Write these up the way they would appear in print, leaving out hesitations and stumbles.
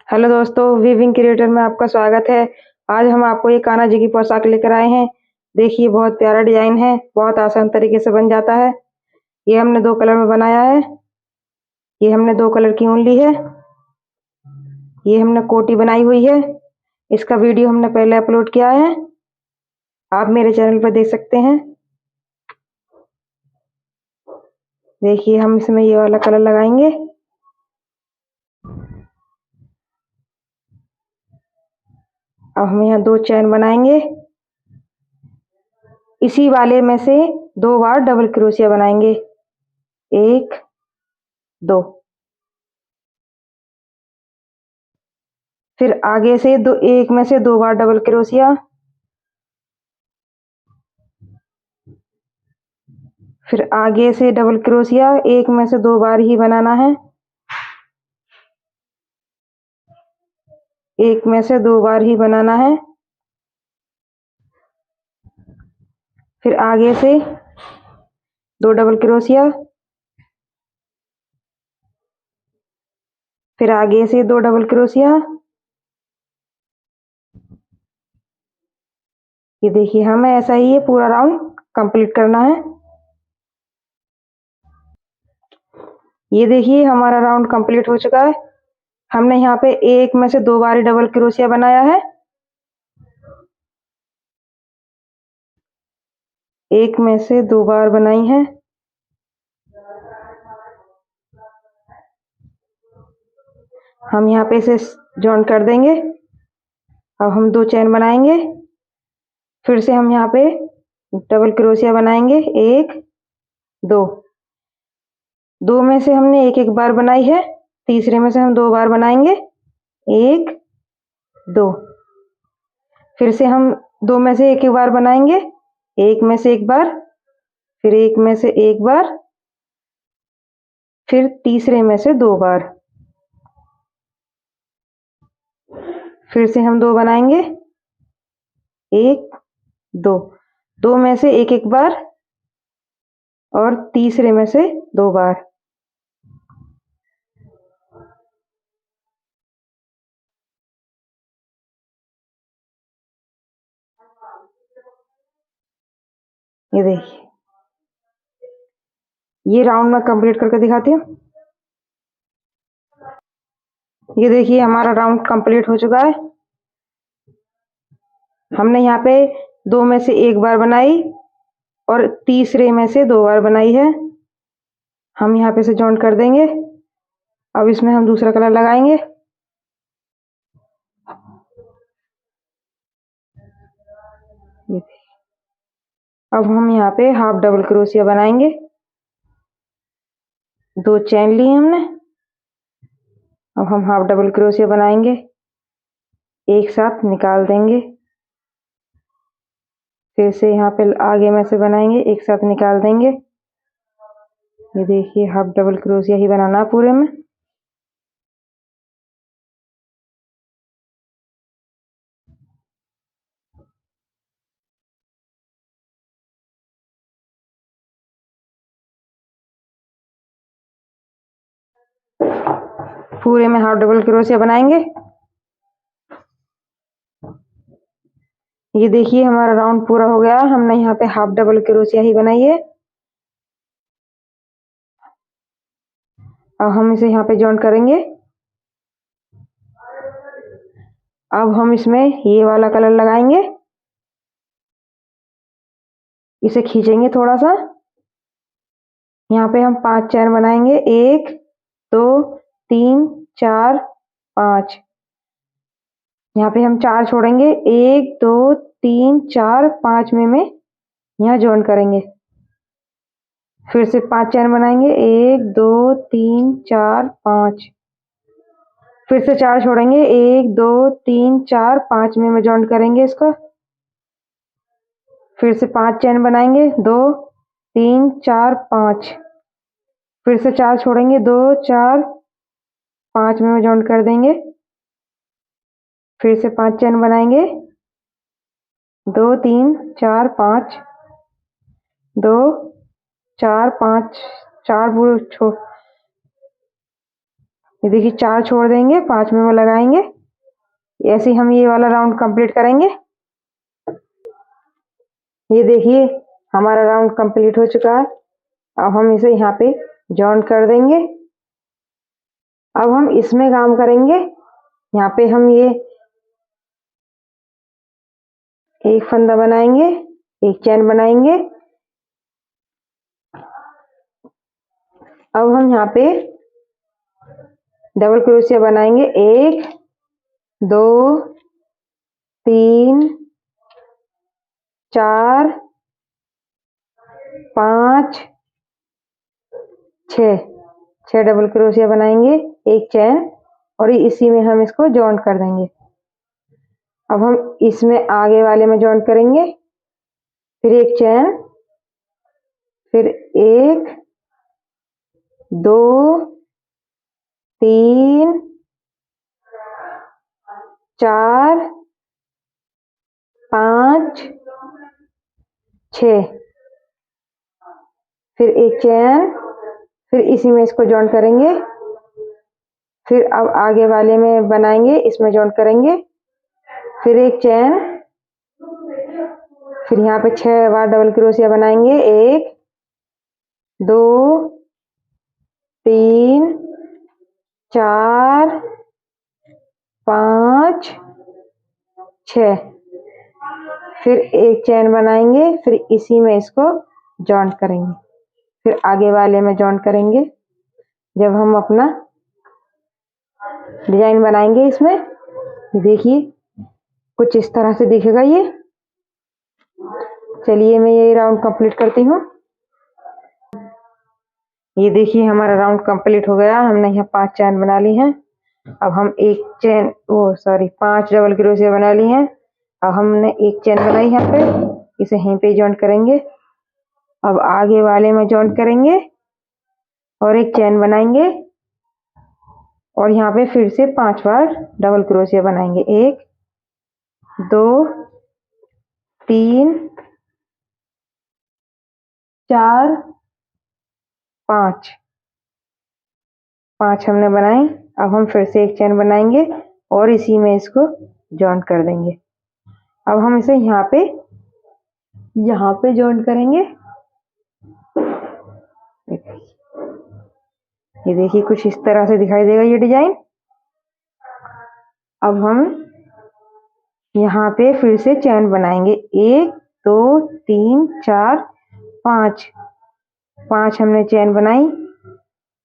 Hello दोस्तों, weaving creator में आपका स्वागत है। आज हम आपको ये कान्हा जी की पोशाक लेकर आए हैं। देखिए, बहुत प्यारा डिजाइन है, बहुत आसान तरीके से बन जाता है। ये हमने 2 कलर में बनाया है। ये हमने 2 कलर की ऊन ली है। ये हमने कोटी बनाई हुई है। इसका वीडियो हमने पहले अपलोड किया है, आप मेरे चैनल पर देख सकते हैं। देखिए, हम इसमें ये वाला कलर लगाएंगे। अब हम यहाँ 2 चैन बनाएंगे। इसी वाले में से 2 बार डबल क्रोशिया बनाएंगे। 1 2। फिर आगे से एक में से 2 बार डबल क्रोशिया। फिर आगे से डबल क्रोशिया, एक में से 2 बार ही बनाना है। एक में से 2 बार ही बनाना है। फिर आगे से 2 डबल क्रोशिया। फिर आगे से 2 डबल क्रोशिया। ये देखिए, हमें ऐसा ही ये पूरा राउंड कंप्लीट करना है। ये देखिए, हमारा राउंड कंप्लीट हो चुका है। हमने यहाँ पे एक में से 2 बार ही डबल क्रोशिया बनाया है। एक में से 2 बार बनाई है। हम यहाँ पे इसे जॉइन कर देंगे। अब हम 2 चेन बनाएंगे। फिर से हम यहाँ पे डबल क्रोशिया बनाएंगे। 1 2। 2 में से हमने एक एक बार बनाई है। तीसरे में से हम 2 बार बनाएंगे। 1 2। फिर से हम 2 में से एक एक बार बनाएंगे। एक में से एक बार, फिर एक में से एक बार, फिर तीसरे में से 2 बार। फिर से हम 2 बनाएंगे। 1 2। 2 में से एक एक बार और तीसरे में से 2 बार। ये देखिए, ये राउंड मैं कंप्लीट करके दिखाती हूँ। ये देखिए, हमारा राउंड कंप्लीट हो चुका है। हमने यहाँ पे 2 में से एक बार बनाई और तीसरे में से 2 बार बनाई है। हम यहाँ पे से जॉइन कर देंगे। अब इसमें हम दूसरा कलर लगाएंगे। ये अब हम यहाँ पे हाफ डबल क्रोशिया बनाएंगे। 2 चेन ली हमने। अब हम हाफ डबल क्रोशिया बनाएंगे, एक साथ निकाल देंगे। फिर से यहाँ पे आगे में से बनाएंगे, एक साथ निकाल देंगे। ये देखिए, हाफ डबल क्रोशिया ही बनाना पूरे में। पूरे में हाफ डबल क्रोशिया बनाएंगे। ये देखिए, हमारा राउंड पूरा हो गया। हमने यहाँ पे हाफ डबल क्रोशिया ही बनाई है। अब हम इसे यहाँ पे जॉइन करेंगे। अब हम इसमें ये वाला कलर लगाएंगे। इसे खींचेंगे थोड़ा सा। यहाँ पे हम 5 चैन बनाएंगे। 1 2 3 4 5। यहाँ पे हम 4 छोड़ेंगे। 1 2 3 4 5 में यहाँ जॉइन करेंगे। फिर से 5 चैन बनाएंगे। 1 2 3 4 5। फिर से 4 छोड़ेंगे। 1 2 3 4 5 में जॉइन करेंगे इसको। फिर से 5 चैन बनाएंगे। 2 3 4 5। फिर से 4 छोड़ेंगे। 2 4 5 में जॉइन कर देंगे। फिर से 5 चैन बनाएंगे। 2 3 4 5। 2 4 5 4 छोड़ ये देखिए 4 छोड़ देंगे, 5वें में लगाएंगे। ऐसे ही हम ये वाला राउंड कंप्लीट करेंगे। ये देखिए हमारा राउंड कंप्लीट हो चुका है। अब हम इसे यहाँ पे जॉइन कर देंगे। अब हम इसमें काम करेंगे। यहाँ पे हम ये एक फंदा बनाएंगे, एक चैन बनाएंगे। अब हम यहाँ पे डबल क्रोशिया बनाएंगे। 1 2 3 4 5 6 डबल क्रोशिया बनाएंगे, एक चैन, और इसी में हम इसको जॉइन कर देंगे। अब हम इसमें आगे वाले में जॉइन करेंगे, फिर एक चैन, फिर 1 2 3 4 5 6, फिर एक चैन, फिर इसी में इसको जॉइन करेंगे। फिर अब आगे वाले में बनाएंगे, इसमें जॉइन करेंगे, फिर एक चैन, फिर यहाँ पे 6 बार डबल क्रोशिया बनाएंगे। 1 2 3 4 5 6, फिर एक चैन बनाएंगे, फिर इसी में इसको जॉइन करेंगे, फिर आगे वाले में जॉइन करेंगे। जब हम अपना डिजाइन बनाएंगे इसमें, देखिए कुछ इस तरह से दिखेगा ये। चलिए मैं ये राउंड कंप्लीट करती हूँ। ये देखिए हमारा राउंड कंप्लीट हो गया। हमने यहाँ 5 चैन बना ली हैं। अब हम एक चैन 5 डबल क्रोशिया बना ली हैं। अब हमने एक चैन बनाई यहाँ पे, इसे यहीं पे जॉइन करेंगे। अब आगे वाले में जॉइन करेंगे और एक चैन बनाएंगे, और यहाँ पे फिर से 5 बार डबल क्रोशिया बनाएंगे। 1 2 3 4 5 हमने बनाए। अब हम फिर से एक चैन बनाएंगे और इसी में इसको जॉइन कर देंगे। अब हम इसे यहाँ पे जॉइन करेंगे। ये देखिए कुछ इस तरह से दिखाई देगा ये डिजाइन। अब हम यहाँ पे फिर से चैन बनाएंगे। 1 2 3 4 5 हमने चैन बनाई।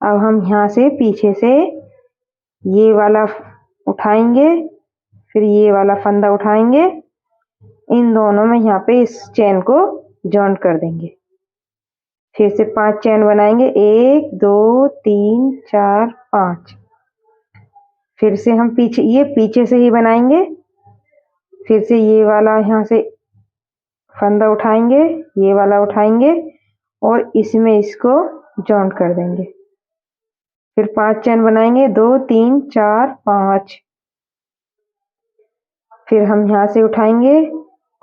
अब हम यहाँ से पीछे से ये वाला उठाएंगे, फिर ये वाला फंदा उठाएंगे, इन दोनों में यहाँ पे इस चैन को जॉइन कर देंगे। फिर से 5 चैन बनाएंगे। 1 2 3 4 5, फिर से हम पीछे से ही बनाएंगे। फिर से ये वाला यहाँ से फंदा उठाएंगे, ये वाला उठाएंगे, और इसमें इसको जॉइन कर देंगे। फिर 5 चैन बनाएंगे। 2 3 4 5, फिर हम यहाँ से उठाएंगे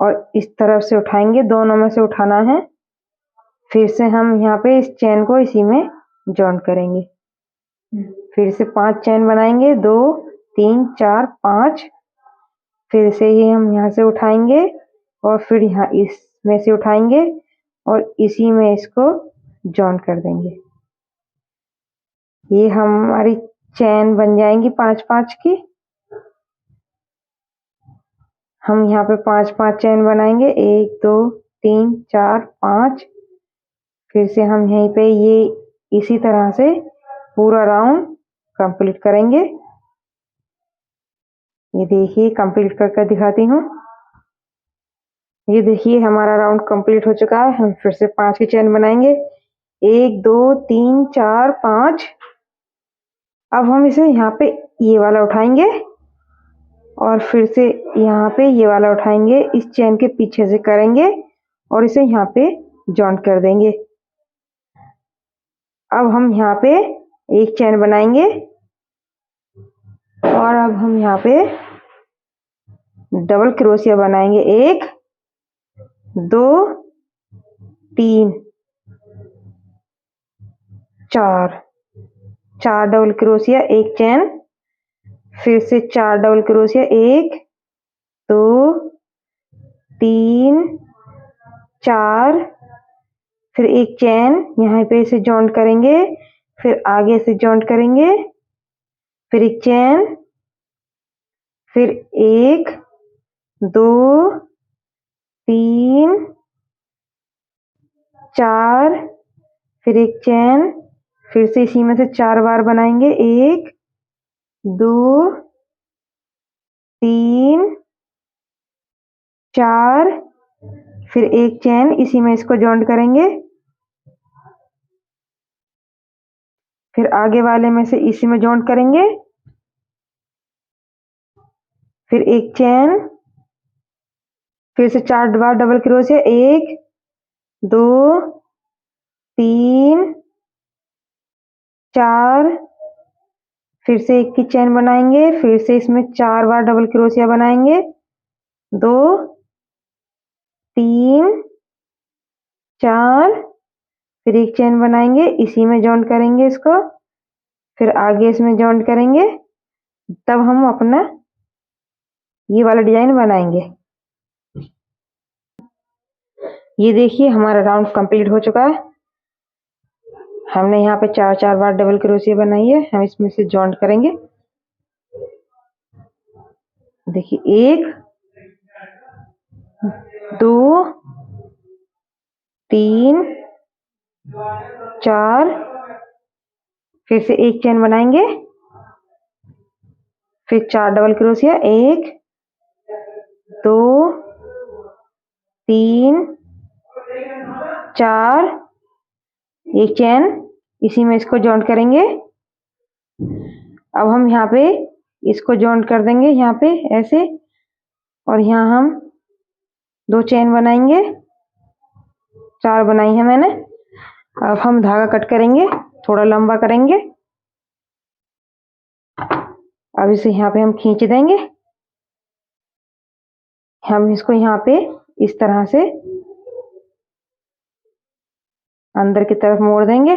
और इस तरफ से उठाएंगे, दोनों में से उठाना है। फिर से हम यहाँ पे इस चैन को इसी में जॉइन करेंगे। फिर से 5 चैन बनाएंगे। 2 3 4 5, फिर से ही हम यहाँ से उठाएंगे और फिर यहाँ इसमें से उठाएंगे और इसी में इसको जॉइन कर देंगे। ये हमारी चैन बन जाएंगी 5-5 की। हम यहाँ पे 5-5 चैन बनाएंगे। 1 2 3 4 5, फिर से हम यहीं पे ये इसी तरह से पूरा राउंड कंप्लीट करेंगे। ये देखिए कंप्लीट करके दिखाती हूँ। ये देखिए हमारा राउंड कंप्लीट हो चुका है। हम फिर से 5 की चैन बनाएंगे। 1 2 3 4 5, अब हम इसे यहाँ पे ये वाला उठाएंगे और फिर से यहाँ पे ये वाला उठाएंगे, इस चैन के पीछे से करेंगे और इसे यहाँ पे जॉइन कर देंगे। अब हम यहाँ पे एक चैन बनाएंगे और अब हम यहाँ पे डबल क्रोशिया बनाएंगे। 1 2 3 4, 4 डबल क्रोशिया, एक चेन, फिर से 4 डबल क्रोशिया, 1 2 3 4, फिर एक चेन यहाँ पे से जॉइंट करेंगे, फिर आगे से जॉइंट करेंगे, फिर एक चेन, फिर 1 2 3 4, फिर एक चेन, फिर से इसी में से 4 बार बनाएंगे, 1 2 3 4, फिर एक चेन, इसी में इसको जॉइंट करेंगे, फिर आगे वाले में से इसी में जॉइंट करेंगे, फिर एक चेन, फिर से 4 बार डबल क्रोशिया, 1 2 3 4, फिर से एक की चेन बनाएंगे, फिर से इसमें 4 बार डबल क्रोशिया बनाएंगे, 2 3 4, फिर एक चेन बनाएंगे, इसी में जॉइंट करेंगे इसको, फिर आगे इसमें जॉइंट करेंगे, तब हम अपना ये वाला डिजाइन बनाएंगे। ये देखिए हमारा राउंड कंप्लीट हो चुका है। हमने यहाँ पे 4 बार डबल क्रोशिया बनाई है, हम इसमें से जॉइंट करेंगे। देखिए 1 2 3 4, फिर से एक चेन बनाएंगे, फिर 4 डबल क्रोशिया, 1 2 3 4, एक चेन, इसी में इसको जॉइंट करेंगे। अब हम यहाँ पे इसको जॉइंट कर देंगे, यहाँ पे ऐसे, और यहाँ हम 2 चेन बनाएंगे, 4 बनाई है मैंने। अब हम धागा कट करेंगे, थोड़ा लंबा करेंगे। अब इसे यहाँ पे हम खींच देंगे, हम इसको यहाँ पे इस तरह से अंदर की तरफ मोड़ देंगे।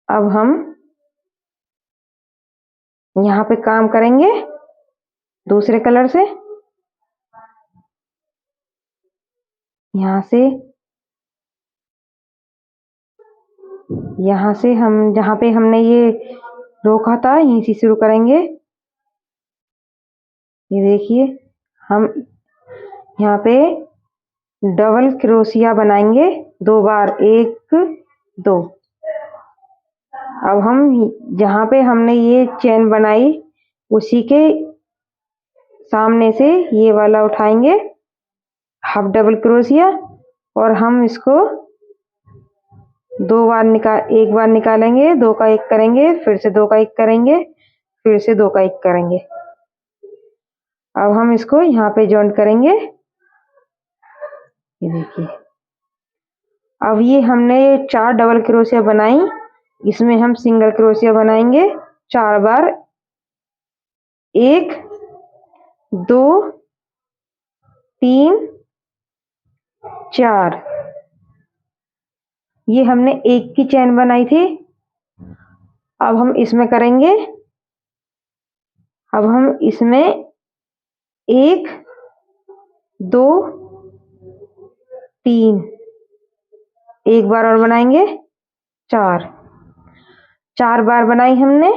अब हम यहाँ पे काम करेंगे दूसरे कलर से, यहाँ से हम जहाँ पे हमने ये रोका था यहीं से शुरू करेंगे। ये देखिए हम यहाँ पे डबल क्रोशिया बनाएंगे 2 बार, 1 2। अब हम जहाँ पे हमने ये चेन बनाई उसी के सामने से ये वाला उठाएंगे, हाफ डबल क्रोशिया, और हम इसको 2 बार एक बार निकालेंगे, 2 का 1 करेंगे, फिर से 2 का 1 करेंगे, फिर से 2 का 1 करेंगे। अब हम इसको यहाँ पे जॉइंट करेंगे। ये देखिए अब ये हमने 4 डबल क्रोशिया बनाई, इसमें हम सिंगल क्रोशिया बनाएंगे 4 बार, 1 2 3 4। ये हमने 1 की चेन बनाई थी। अब हम इसमें करेंगे, अब हम इसमें 1 2 3, एक बार और बनाएंगे, 4 बार बनाई हमने।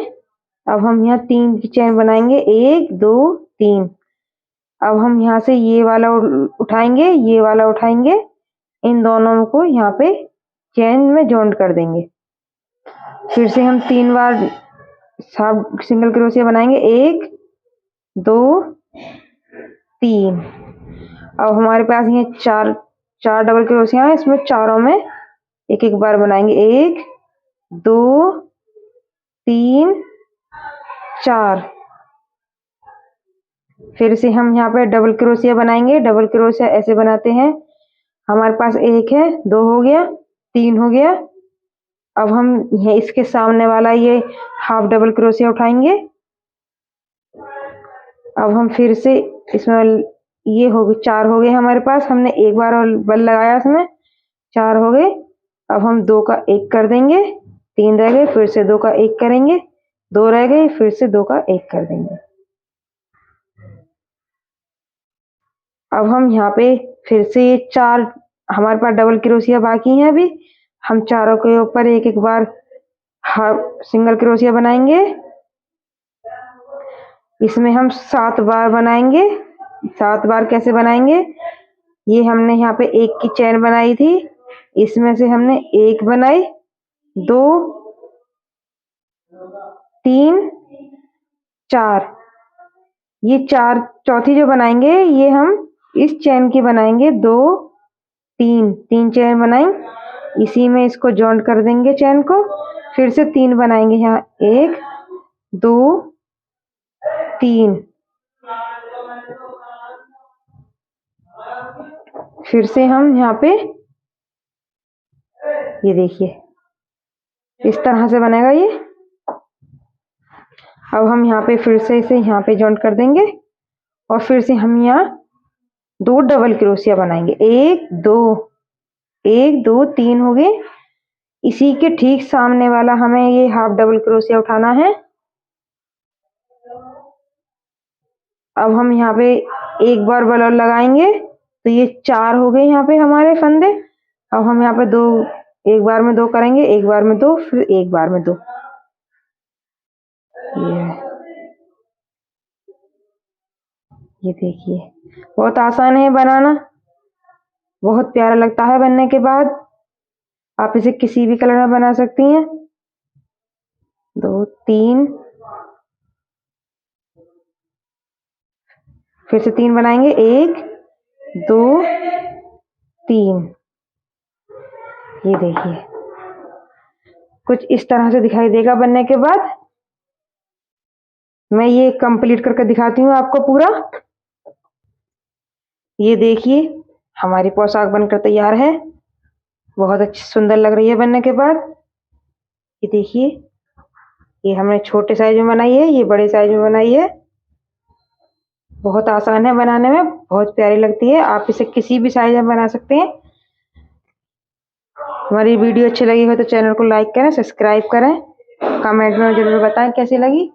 अब हम यहाँ 3 की चेन बनाएंगे, 1 2 3। अब हम यहाँ से ये वाला उठाएंगे, ये वाला उठाएंगे, इन दोनों को यहाँ पे चेन में जॉइंट कर देंगे। फिर से हम 3 बार सब सिंगल क्रोशिया बनाएंगे, 1 2 3। अब हमारे पास ये 4 डबल क्रोशिया है, इसमें चारों में एक एक बार बनाएंगे, 1 2 3 4। फिर से हम यहाँ पे डबल क्रोशिया बनाएंगे। डबल क्रोशिया ऐसे बनाते हैं, हमारे पास 1 है, 2 हो गया, 3 हो गया। अब हम ये इसके सामने वाला ये हाफ डबल क्रोशिया उठाएंगे। अब हम फिर से इसमें ये हो गए, 4 हो गए हमारे पास, हमने एक बार और बल लगाया इसमें, 4 हो गए। अब हम 2 का 1 कर देंगे, 3 रह गए, फिर से 2 का 1 करेंगे, 2 रह गए, फिर से 2 का 1 कर देंगे। अब हम यहाँ पे फिर से 4 हमारे पास डबल क्रोशिया बाकी हैं अभी, हम चारों के ऊपर एक एक बार सिंगल क्रोशिया बनाएंगे। इसमें हम 7 बार बनाएंगे। 7 बार कैसे बनाएंगे, ये हमने यहाँ पे 1 की चैन बनाई थी, इसमें से हमने 1 बनाई, 2 3 4, ये 4 चौथी जो बनाएंगे ये हम इस चैन की बनाएंगे, 2 3 चैन बनाई, इसी में इसको जॉइंट कर देंगे चैन को, फिर से 3 बनाएंगे यहाँ, 1 2 3, फिर से हम यहाँ पे ये देखिए इस तरह से बनेगा ये। अब हम यहाँ पे फिर से इसे यहाँ पे जॉइंट कर देंगे और फिर से हम यहाँ 2 डबल क्रोशिया बनाएंगे, 1 2 3 हो गए। इसी के ठीक सामने वाला हमें ये हाफ डबल क्रोशिया उठाना है। अब हम यहाँ पे एक बार बलौन लगाएंगे तो ये 4 हो गए यहाँ पे हमारे फंदे। अब हम यहाँ पे 2 एक बार में 2 करेंगे, एक बार में 2, फिर एक बार में 2। ये देखिए बहुत आसान है बनाना, बहुत प्यारा लगता है बनने के बाद। आप इसे किसी भी कलर में बना सकती हैं। 2 3, फिर से 3 बनाएंगे, 1 2 3। ये देखिए कुछ इस तरह से दिखाई देगा बनने के बाद। मैं ये कंप्लीट करके दिखाती हूँ आपको पूरा। ये देखिए हमारी पोशाक बनकर तैयार है, बहुत अच्छी सुंदर लग रही है बनने के बाद। ये देखिए ये हमने छोटे साइज में बनाई है, ये बड़े साइज में बनाई है। बहुत आसान है बनाने में, बहुत प्यारी लगती है। आप इसे किसी भी साइज में बना सकते हैं। हमारी वीडियो अच्छी लगी हो तो चैनल को लाइक करें, सब्सक्राइब करें, कमेंट में जरूर बताएं कैसी लगी।